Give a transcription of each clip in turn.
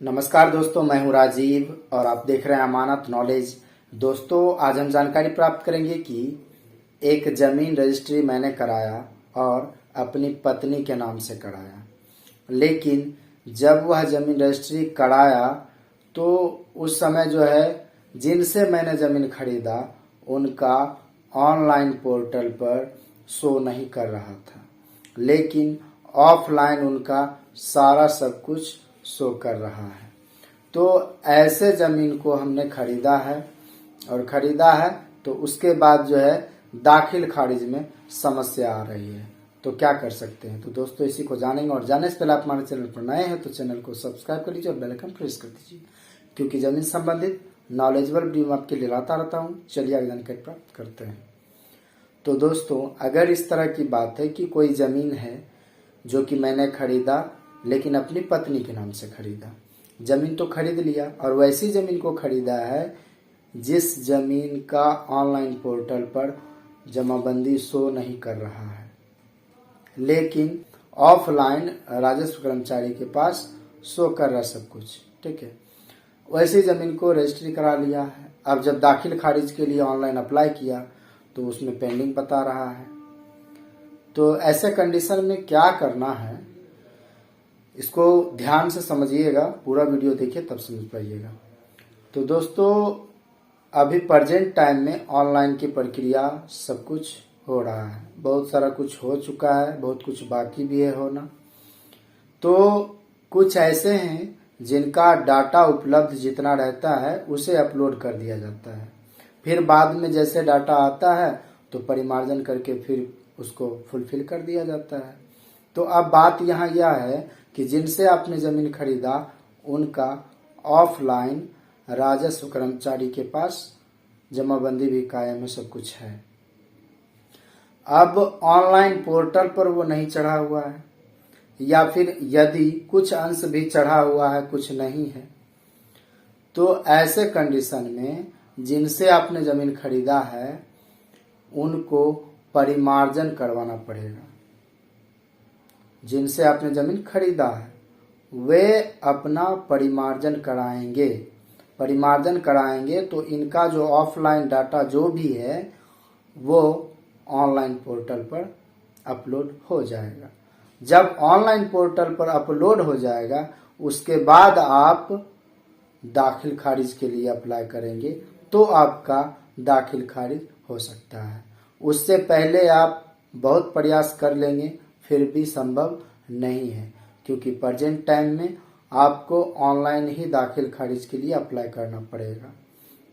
नमस्कार दोस्तों, मैं हूं राजीव और आप देख रहे हैं अमानत नॉलेज। दोस्तों, आज हम जानकारी प्राप्त करेंगे कि एक जमीन रजिस्ट्री मैंने कराया और अपनी पत्नी के नाम से कराया, लेकिन जब वह जमीन रजिस्ट्री कराया तो उस समय जो है जिनसे मैंने जमीन खरीदा उनका ऑनलाइन पोर्टल पर शो नहीं कर रहा था, लेकिन ऑफलाइन उनका सारा सब कुछ शो कर रहा है। तो ऐसे जमीन को हमने खरीदा है और खरीदा है तो उसके बाद जो है दाखिल खारिज में समस्या आ रही है, तो क्या कर सकते हैं। तो दोस्तों, इसी को जानेंगे और जानने से पहले आप हमारे चैनल पर नए हैं तो चैनल को सब्सक्राइब कर लीजिए और बेल आइकन प्रेस कर दीजिए, क्योंकि जमीन संबंधित नॉलेजेबल वीडियो आपके लिए लाता रहता हूँ। चलिए आगे जानकारी प्राप्त करते हैं। तो दोस्तों, अगर इस तरह की बात है कि कोई जमीन है जो कि मैंने खरीदा लेकिन अपनी पत्नी के नाम से खरीदा, जमीन तो खरीद लिया और वैसी जमीन को खरीदा है जिस जमीन का ऑनलाइन पोर्टल पर जमाबंदी शो नहीं कर रहा है, लेकिन ऑफलाइन राजस्व कर्मचारी के पास शो कर रहा सब कुछ, ठीक है। वैसी जमीन को रजिस्ट्री करा लिया है। अब जब दाखिल खारिज के लिए ऑनलाइन अप्लाई किया तो उसमें पेंडिंग बता रहा है। तो ऐसे कंडीशन में क्या करना है, इसको ध्यान से समझिएगा, पूरा वीडियो देखिए तब समझ पाइएगा। तो दोस्तों, अभी प्रेजेंट टाइम में ऑनलाइन की प्रक्रिया सब कुछ हो रहा है, बहुत सारा कुछ हो चुका है, बहुत कुछ बाकी भी है होना। तो कुछ ऐसे हैं जिनका डाटा उपलब्ध जितना रहता है उसे अपलोड कर दिया जाता है, फिर बाद में जैसे डाटा आता है तो परिमार्जन करके फिर उसको फुलफिल कर दिया जाता है। तो अब बात यहाँ यह है कि जिनसे आपने जमीन खरीदा उनका ऑफलाइन राजस्व कर्मचारी के पास जमाबंदी भी कायम है, सब कुछ है। अब ऑनलाइन पोर्टल पर वो नहीं चढ़ा हुआ है, या फिर यदि कुछ अंश भी चढ़ा हुआ है कुछ नहीं है, तो ऐसे कंडीशन में जिनसे आपने जमीन खरीदा है उनको परिमार्जन करवाना पड़ेगा। जिनसे आपने जमीन खरीदा है वे अपना परिमार्जन कराएंगे। परिमार्जन कराएंगे तो इनका जो ऑफलाइन डाटा जो भी है वो ऑनलाइन पोर्टल पर अपलोड हो जाएगा। जब ऑनलाइन पोर्टल पर अपलोड हो जाएगा उसके बाद आप दाखिल खारिज के लिए अप्लाई करेंगे तो आपका दाखिल खारिज हो सकता है। उससे पहले आप बहुत प्रयास कर लेंगे फिर भी संभव नहीं है, क्योंकि प्रेजेंट टाइम में आपको ऑनलाइन ही दाखिल खारिज के लिए अप्लाई करना पड़ेगा।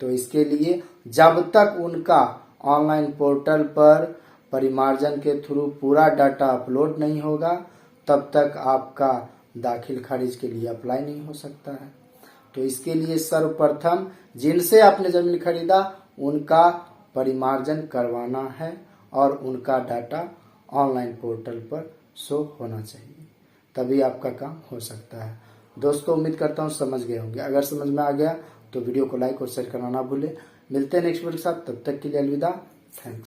तो इसके लिए जब तक उनका ऑनलाइन पोर्टल पर परिमार्जन के थ्रू पूरा डाटा अपलोड नहीं होगा तब तक आपका दाखिल खारिज के लिए अप्लाई नहीं हो सकता है। तो इसके लिए सर्वप्रथम जिनसे आपने जमीन खरीदा उनका परिमार्जन करवाना है और उनका डाटा ऑनलाइन पोर्टल पर शो होना चाहिए, तभी आपका काम हो सकता है। दोस्तों, उम्मीद करता हूँ समझ गए होंगे। अगर समझ में आ गया तो वीडियो को लाइक और शेयर करना ना भूलें। मिलते हैं नेक्स्ट वीडियो के साथ, तब तक के लिए अलविदा। थैंक्स।